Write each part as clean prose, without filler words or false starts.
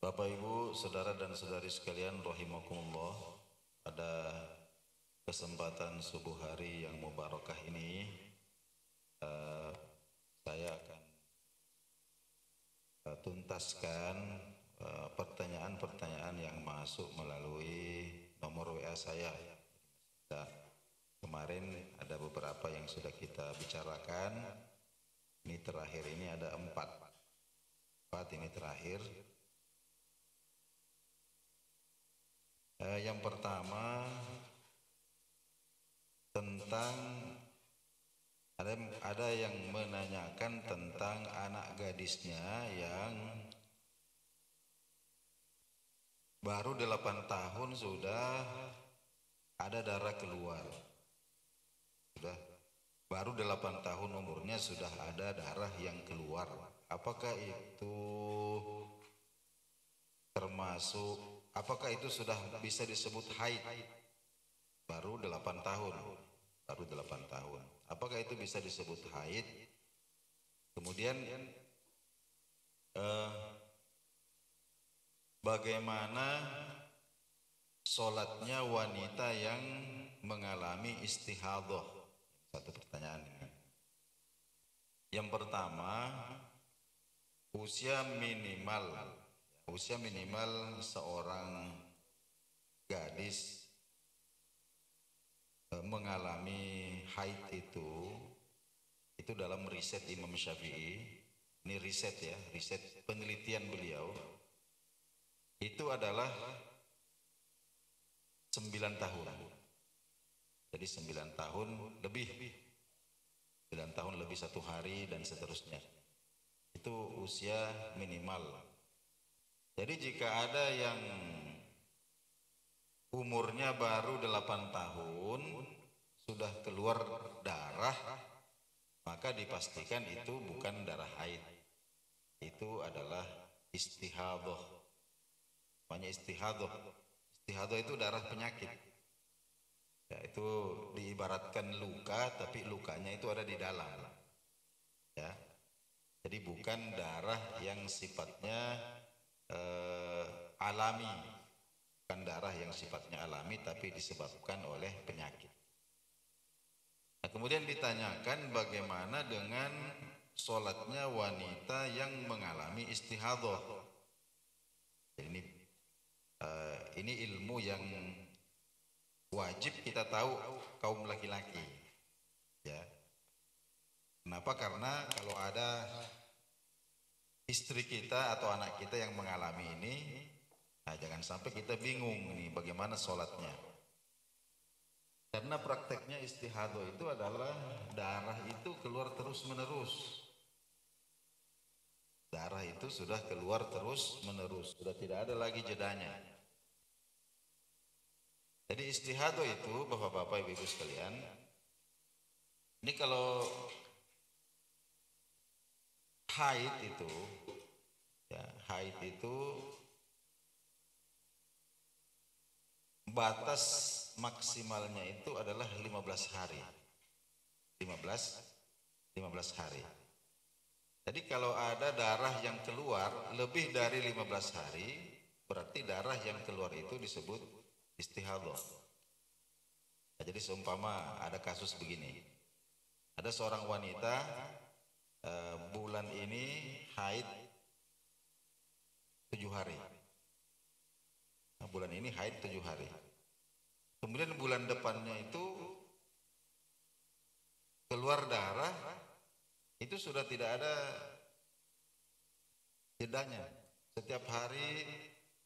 Bapak Ibu, saudara dan saudari sekalian rahimakumullah, pada kesempatan subuh hari yang mubarakah ini saya akan tuntaskan pertanyaan-pertanyaan yang masuk melalui nomor WA saya. Dan kemarin ada beberapa yang sudah kita bicarakan. Ini terakhir, ini ada empat ini terakhir. Yang pertama tentang ada yang menanyakan tentang anak gadisnya yang baru 8 tahun sudah ada darah keluar. Baru 8 tahun umurnya sudah ada darah yang keluar. Apakah itu sudah bisa disebut haid? Baru 8 tahun. Apakah itu bisa disebut haid? Kemudian bagaimana sholatnya wanita yang mengalami istihadhah? Satu pertanyaan ini. Yang pertama, usia minimal seorang gadis mengalami haid itu dalam riset Imam Syafi'i, ini riset penelitian beliau, itu adalah 9 tahun. Jadi 9 tahun lebih 1 hari dan seterusnya. Itu usia minimal. Jadi jika ada yang umurnya baru 8 tahun sudah keluar darah, maka dipastikan itu bukan darah haid. Itu adalah istihadhah. Namanya istihadhah. Istihadhah itu darah penyakit. Ya, itu diibaratkan luka, tapi lukanya itu ada di dalam. Ya. Jadi bukan darah yang sifatnya alami. Bukan darah yang sifatnya alami, tapi disebabkan oleh penyakit. Nah, kemudian ditanyakan bagaimana dengan sholatnya wanita yang mengalami istihadhah. Ini ilmu yang wajib kita tahu kaum laki-laki. Ya. Kenapa? Karena kalau ada istri kita atau anak kita yang mengalami ini, nah jangan sampai kita bingung nih bagaimana sholatnya. Karena prakteknya istihadhah itu adalah darah itu keluar terus-menerus. Darah itu sudah keluar terus-menerus, sudah tidak ada lagi jedanya. Jadi istihadhah itu, Bapak-bapak, Ibu-ibu sekalian, ini kalau haid itu, ya, haid itu batas maksimalnya itu adalah 15 hari. 15 hari. Jadi kalau ada darah yang keluar lebih dari 15 hari, berarti darah yang keluar itu disebut istihadhah. Nah, jadi seumpama ada kasus begini. Ada seorang wanita bulan ini haid 7 hari. Nah, bulan ini haid 7 hari. Kemudian bulan depannya itu keluar darah, itu sudah tidak ada jedanya. Setiap hari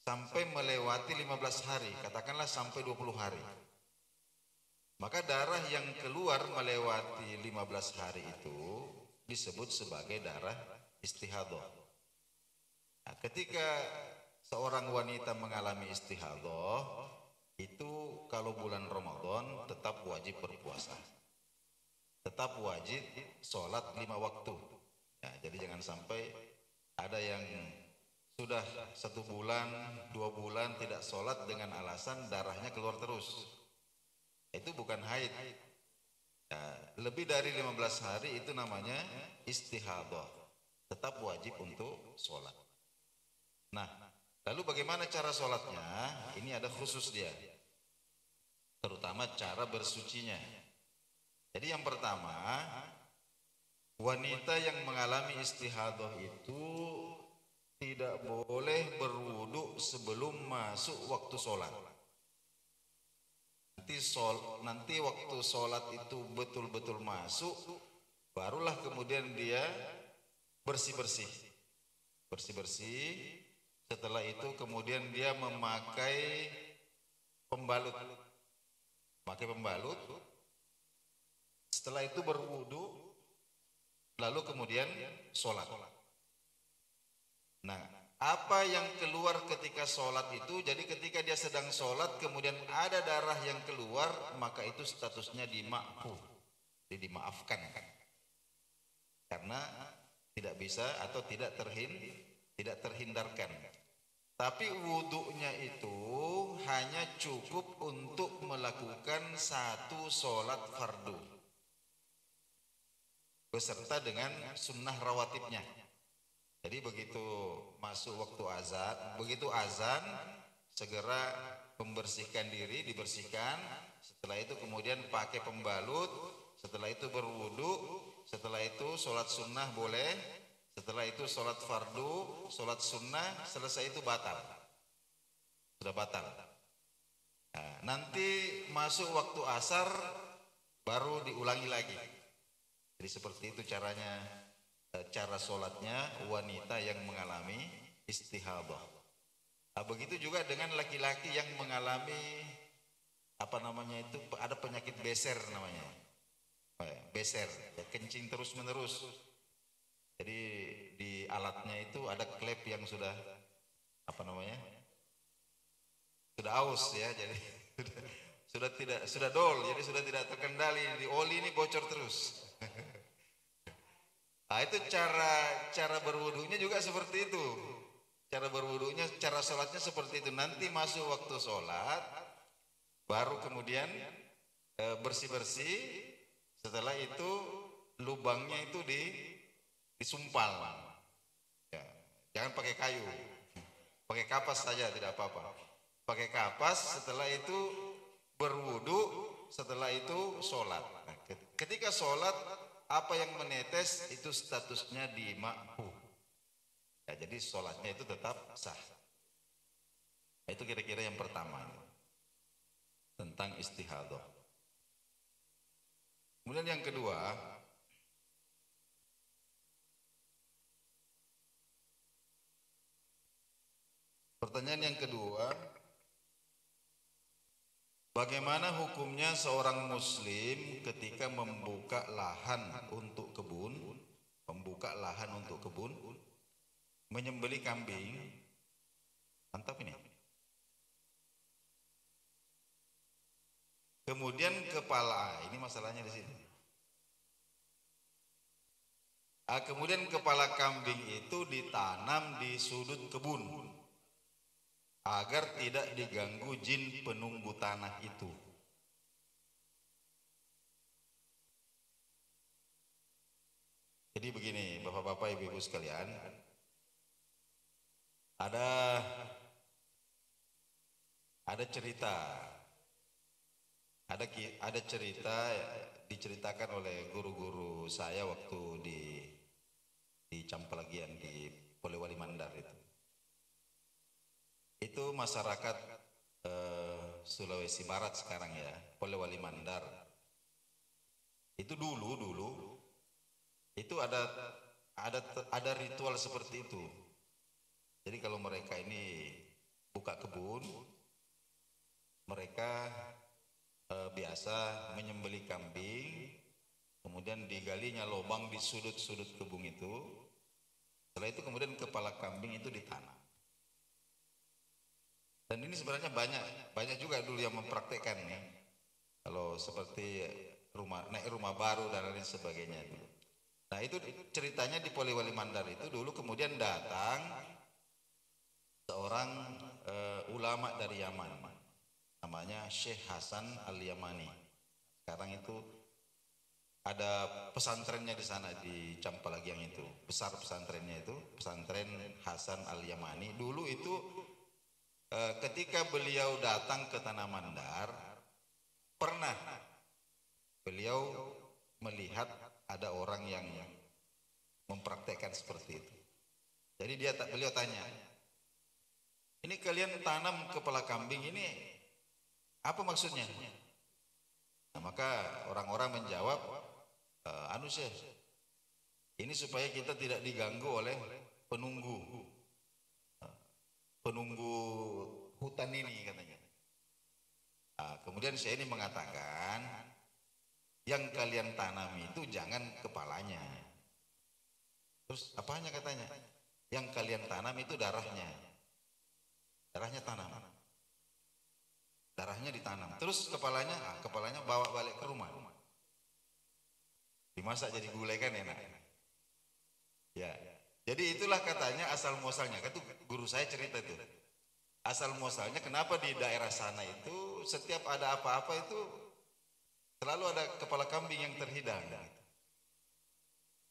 sampai melewati 15 hari, katakanlah sampai 20 hari. Maka darah yang keluar melewati 15 hari itu disebut sebagai darah istihadhah. Nah, ketika seorang wanita mengalami istihadhah, itu kalau bulan Ramadan tetap wajib berpuasa. Tetap wajib sholat 5 waktu. Ya, jadi jangan sampai ada yang sudah 1 bulan, 2 bulan tidak sholat dengan alasan darahnya keluar terus. Itu bukan haid. Ya, lebih dari 15 hari itu namanya istihadhah. Tetap wajib untuk sholat. Nah, Lalu bagaimana cara sholatnya? Ini ada khusus dia, terutama cara bersucinya. Jadi yang pertama, wanita yang mengalami istihadah itu tidak boleh berwudu sebelum masuk waktu sholat. Nanti waktu sholat itu betul-betul masuk, barulah kemudian dia bersih-bersih. Bersih-bersih, setelah itu kemudian dia memakai pembalut. Memakai pembalut, setelah itu berwudu, lalu kemudian sholat. Nah, apa yang keluar ketika sholat itu, jadi ketika dia sedang sholat kemudian ada darah yang keluar, maka itu statusnya dima'fu, jadi dimaafkan kan? Karena tidak bisa atau tidak terhindarkan. Tapi wudhunya itu hanya cukup untuk melakukan satu sholat fardu beserta dengan sunnah rawatibnya. Jadi begitu masuk waktu azan, begitu azan segera membersihkan diri, dibersihkan. Setelah itu kemudian pakai pembalut, setelah itu berwudu, setelah itu sholat sunnah boleh. Setelah itu sholat fardu, sholat sunnah, selesai itu batal. Sudah batal. Nah, nanti masuk waktu asar, baru diulangi lagi. Jadi seperti itu caranya, cara sholatnya wanita yang mengalami istihadah. Nah, begitu juga dengan laki-laki yang mengalami, apa namanya itu, ada penyakit beser namanya. Beser, ya, kencing terus menerus. Jadi di alatnya itu ada klep yang sudah, apa namanya, sudah aus ya, jadi sudah dol, jadi sudah tidak terkendali, di oli ini bocor terus. Nah, itu cara berwudunya juga seperti itu. Cara berwudunya, cara sholatnya seperti itu. Nanti masuk waktu sholat, baru kemudian bersih-bersih. Setelah itu lubangnya itu disumpal. Ya, jangan pakai kayu, pakai kapas saja tidak apa-apa. Pakai kapas, setelah itu berwudu, setelah itu sholat. Nah, ketika sholat, apa yang menetes itu statusnya dima'fu. Ya, jadi sholatnya itu tetap sah. Nah, itu kira-kira yang pertama tentang istihadah. Kemudian yang kedua, pertanyaan yang kedua, bagaimana hukumnya seorang muslim ketika membuka lahan untuk kebun, menyembelih kambing, mantap ini. Kemudian ini masalahnya di sini. Kemudian kepala kambing itu ditanam di sudut kebun agar tidak diganggu jin penunggu tanah itu. Jadi begini, bapak-bapak, ibu-ibu sekalian, ada cerita, ada cerita diceritakan oleh guru-guru saya waktu di Campelagian di Polewali Mandar itu. Itu masyarakat Sulawesi Barat sekarang ya, Polewali Mandar. Itu dulu itu ada ritual seperti itu. Jadi kalau mereka ini buka kebun, mereka biasa menyembelih kambing, kemudian digalinya lubang di sudut-sudut kebun itu. Setelah itu kemudian kepala kambing itu ditanam. Dan ini sebenarnya banyak juga dulu yang mempraktekkan ya. Kalau seperti naik rumah baru dan lain sebagainya. Nah, itu ceritanya di Polewali Mandar itu dulu kemudian datang seorang ulama dari Yaman, namanya Syekh Hasan Al-Yamani. Sekarang itu ada pesantrennya di sana di Campelagian itu, besar pesantrennya itu, pesantren Hasan Al-Yamani. Dulu itu ketika beliau datang ke Tanah Mandar, pernah beliau melihat ada orang yang mempraktekkan seperti itu. Jadi beliau tanya, ini kalian tanam kepala kambing ini apa maksudnya? Nah, maka orang-orang menjawab, anu Syekh, ini supaya kita tidak diganggu oleh penunggu hutan ini katanya. Nah, kemudian saya ini mengatakan, yang kalian tanam itu jangan kepalanya. Terus apanya katanya? Yang kalian tanam itu darahnya. Darahnya tanam. Darahnya ditanam. Terus kepalanya bawa balik ke rumah. Dimasak jadi gulai kan enak. Ya. Jadi itulah katanya asal muasalnya. Itu guru saya cerita itu. Asal muasalnya kenapa di daerah sana itu setiap ada apa-apa itu selalu ada kepala kambing yang terhidang.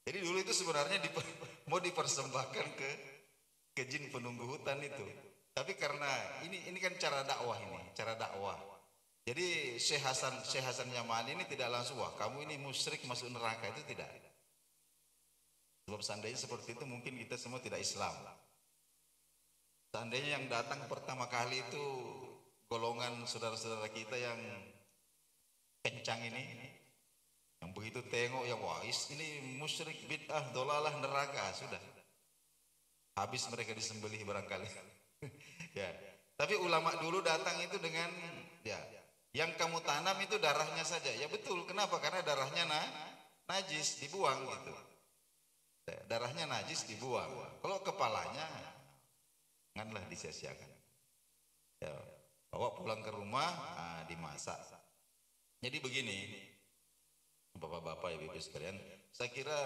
Jadi dulu itu sebenarnya mau dipersembahkan ke jin penunggu hutan itu. Tapi karena ini kan cara dakwah ini, cara dakwah. Jadi Syekh Hasan Yamani ini tidak langsung, wah kamu ini musyrik masuk neraka, itu tidak. Sebab seandainya seperti itu mungkin kita semua tidak Islam. Seandainya yang datang pertama kali itu golongan saudara-saudara kita yang kencang ini, yang begitu tengok yang wah ini musyrik bid'ah dolalah neraka, sudah habis mereka disembelih barangkali. Ya, tapi ulama dulu datang itu dengan ya, yang kamu tanam itu darahnya saja. Ya betul, kenapa? Karena darahnya najis, dibuang gitu. Darahnya najis dibuang. Kalau kepalanya janganlah disia-siakan. Ya, bawa pulang ke rumah, dimasak. Jadi begini, bapak-bapak, ibu-ibu sekalian, saya kira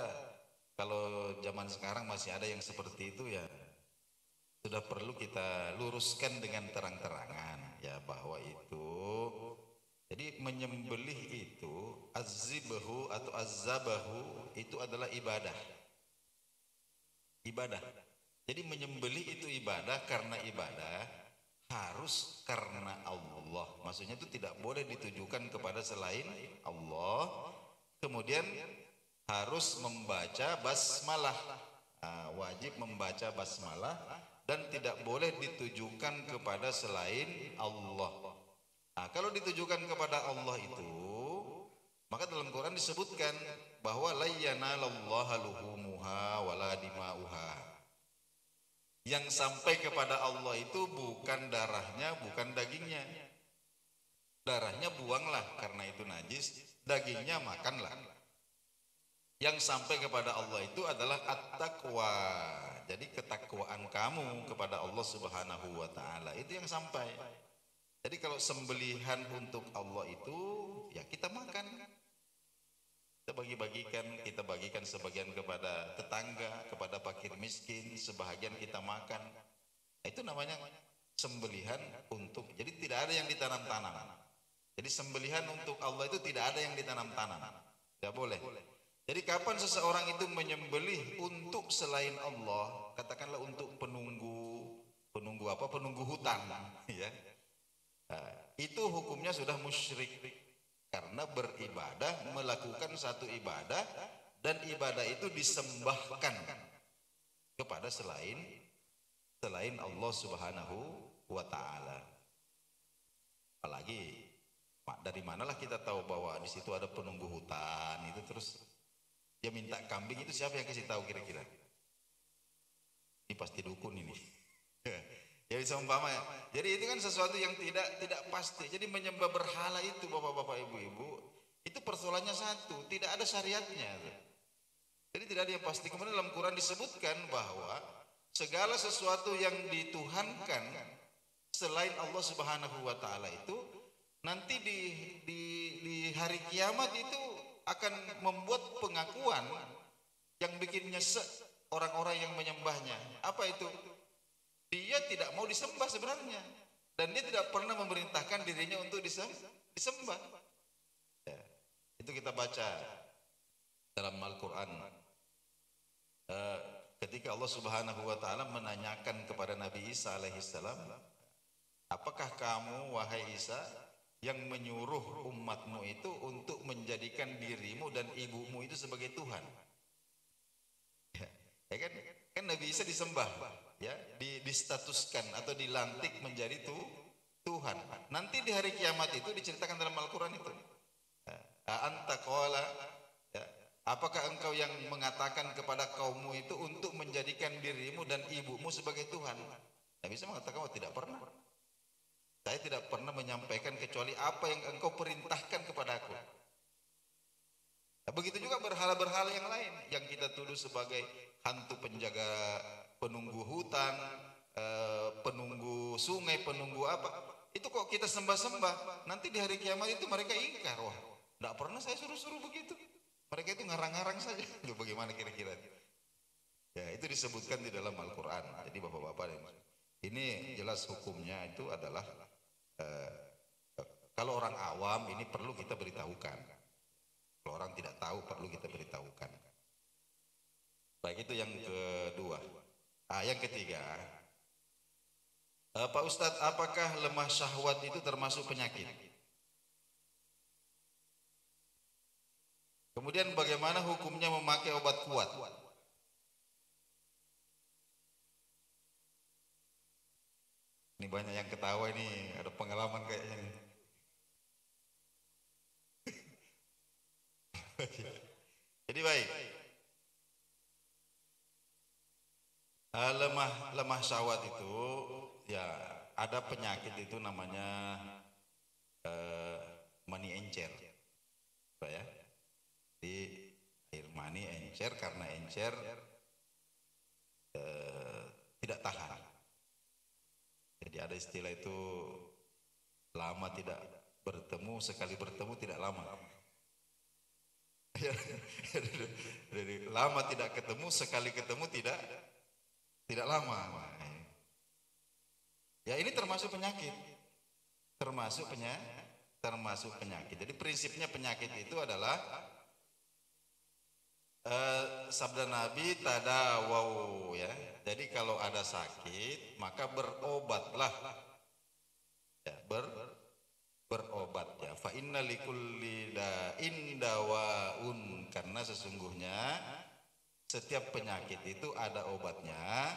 kalau zaman sekarang masih ada yang seperti itu ya sudah perlu kita luruskan dengan terang-terangan ya bahwa itu jadi menyembelih itu azzibahu atau azzabahu itu adalah ibadah. Ibadah. Jadi menyembelih itu ibadah, karena ibadah harus karena Allah. Maksudnya itu tidak boleh ditujukan kepada selain Allah. Kemudian harus membaca basmalah. Wajib membaca basmalah dan tidak boleh ditujukan kepada selain Allah. Nah, kalau ditujukan kepada Allah itu, maka dalam Quran disebutkan bahwa la yanalallaha luhumuha wala dima'uha. Yang sampai kepada Allah itu bukan darahnya, bukan dagingnya. Darahnya buanglah karena itu najis, dagingnya makanlah. Yang sampai kepada Allah itu adalah at-taqwa. Jadi ketakwaan kamu kepada Allah Subhanahu wa taala itu yang sampai. Jadi kalau sembelihan untuk Allah itu ya kita makan. Kita kita bagikan sebagian kepada tetangga, kepada fakir miskin, sebahagian kita makan. Itu namanya sembelihan untuk. Jadi tidak ada yang ditanam-tanam. Jadi sembelihan untuk Allah itu tidak ada yang ditanam-tanam. Tidak boleh. Jadi kapan seseorang itu menyembelih untuk selain Allah, katakanlah untuk penunggu hutan, ya, itu hukumnya sudah musyrik karena beribadah, melakukan satu ibadah dan ibadah itu disembahkan kepada selain Allah Subhanahu wa taala. Apalagi dari manalah kita tahu bahwa di situ ada penunggu hutan itu, terus dia minta kambing, itu siapa yang kasih tahu kira-kira? Ini pasti dukun ini. Ya bisa umpama ya. Jadi itu kan sesuatu yang tidak pasti. Jadi menyembah berhala itu bapak-bapak ibu-ibu, itu persoalannya satu, tidak ada syariatnya. Jadi tidak ada yang pasti. Kemudian dalam Quran disebutkan bahwa segala sesuatu yang dituhankan selain Allah Subhanahu wa taala itu nanti di hari kiamat itu akan membuat pengakuan yang bikin nyesek orang-orang yang menyembahnya. Apa itu? Dia tidak mau disembah sebenarnya, dan dia tidak pernah memerintahkan dirinya untuk disembah. Ya, itu kita baca dalam Al-Quran. Ketika Allah Subhanahu wa taala menanyakan kepada Nabi Isa alaihissalam, apakah kamu wahai Isa yang menyuruh umatmu itu untuk menjadikan dirimu dan ibumu itu sebagai Tuhan? Ya kan, kan Nabi Isa disembah, ya, distatuskan atau dilantik menjadi Tuhan. Nanti di hari kiamat itu diceritakan dalam Al-Quran itu. Anta qala, ya, apakah engkau yang mengatakan kepada kaummu itu untuk menjadikan dirimu dan ibumu sebagai Tuhan? Nabi Isa mengatakan, oh, tidak pernah. Saya tidak pernah menyampaikan kecuali apa yang engkau perintahkan kepadaku. Nah, begitu juga berhala-berhala yang lain yang kita tuduh sebagai hantu penjaga, penunggu hutan, penunggu sungai, penunggu apa. Itu kok kita sembah-sembah. Nanti di hari kiamat itu mereka ingkar. Wah, tidak pernah saya suruh-suruh begitu. Mereka itu ngarang-ngarang saja. Itu bagaimana kira-kira? Ya, itu disebutkan di dalam Al-Quran. Jadi bapak-bapak, ini jelas hukumnya itu adalah eh, kalau orang awam ini perlu kita beritahukan. Kalau orang tidak tahu perlu kita beritahukan. Baik, itu yang kedua. Yang ketiga, Pak Ustadz, apakah lemah syahwat itu termasuk penyakit? Kemudian bagaimana hukumnya memakai obat kuat? Ini banyak yang ketawa, ini ada pengalaman kayaknya. Jadi baik, lemah syahwat itu ya ada penyakit itu namanya mani encer, ya. Di air mani encer karena encer tidak tahan. Jadi ada istilah itu, lama tidak bertemu, sekali bertemu tidak lama. Jadi lama tidak ketemu, sekali ketemu tidak lama. Ya, ini termasuk penyakit. Termasuk penyakit. Jadi prinsipnya penyakit itu adalah sabda Nabi tadawau, ya. Jadi kalau ada sakit maka berobatlah. Ya, berobat, ya. Fa inna likulli da'in dawaun, karena sesungguhnya setiap penyakit itu ada obatnya.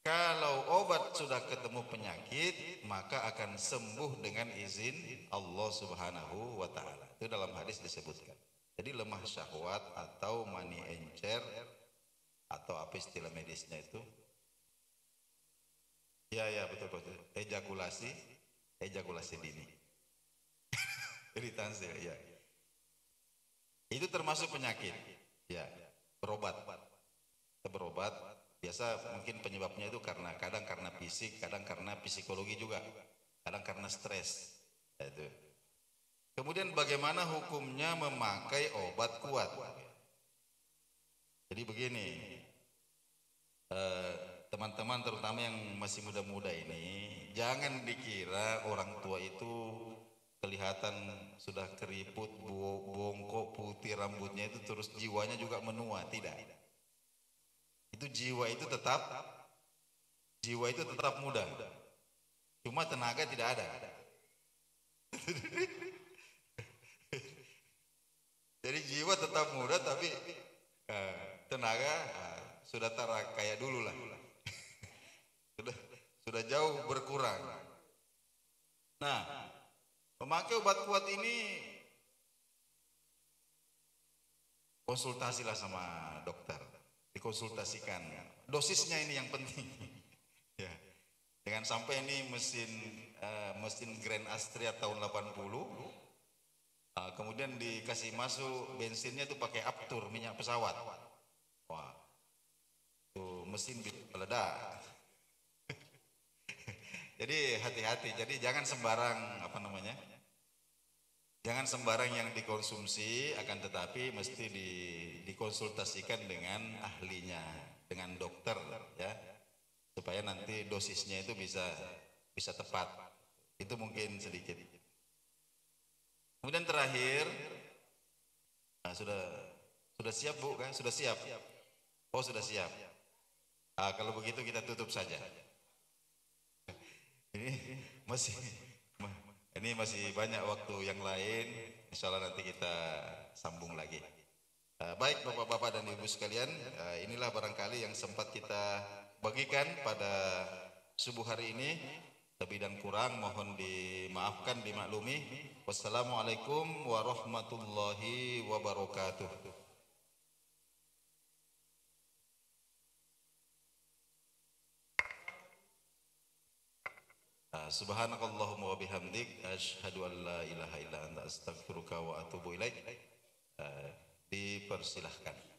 Kalau obat sudah ketemu penyakit, maka akan sembuh dengan izin Allah Subhanahu wa taala. Itu dalam hadis disebutkan. Jadi lemah syahwat atau mani encer atau apa istilah medisnya itu? Ya, ya, betul, betul. Ejakulasi dini. Iritansil, ya. Itu termasuk penyakit. Ya, berobat. Berobat. Biasa mungkin penyebabnya itu kadang karena fisik, kadang karena psikologi juga, kadang karena stres. Ya, itu. Kemudian bagaimana hukumnya memakai obat kuat? Jadi begini, teman-teman terutama yang masih muda-muda ini, jangan dikira orang tua itu kelihatan sudah keriput, bongkok, putih rambutnya itu terus jiwanya juga menua. Tidak. Itu jiwa itu tetap muda. Cuma tenaga tidak ada. Jadi jiwa tetap muda tapi tenaga sudah kayak dulu lah. Sudah jauh berkurang. Nah, memakai obat kuat ini konsultasilah sama dokter. Dikonsultasikan. Dosisnya ini yang penting. Ya. Jangan sampai ini mesin Grand Astrea tahun 80, kemudian dikasih masuk bensinnya itu pakai Aptur, minyak pesawat. Wah, itu mesin meledak. Jadi hati-hati. Jadi jangan sembarang jangan sembarang yang dikonsumsi, akan tetapi mesti dikonsultasikan dengan ahlinya, dengan dokter, ya, supaya nanti dosisnya itu bisa tepat. Itu mungkin sedikit. Kemudian terakhir, sudah siap Bu kan? Sudah siap? Oh, sudah siap. Kalau begitu kita tutup saja. Ini Masih, ini masih banyak waktu yang lain. Insya Allah nanti kita sambung lagi. Baik Bapak-Bapak dan Ibu sekalian, inilah barangkali yang sempat kita bagikan pada subuh hari ini. Lebih dan kurang mohon dimaafkan, dimaklumi. Wassalamualaikum warahmatullahi wabarakatuh. Subhanakallahumma wa bihamdik asyhadu an la ilaha illa anta astaghfiruka wa atubu ilaik. Dipersilahkan.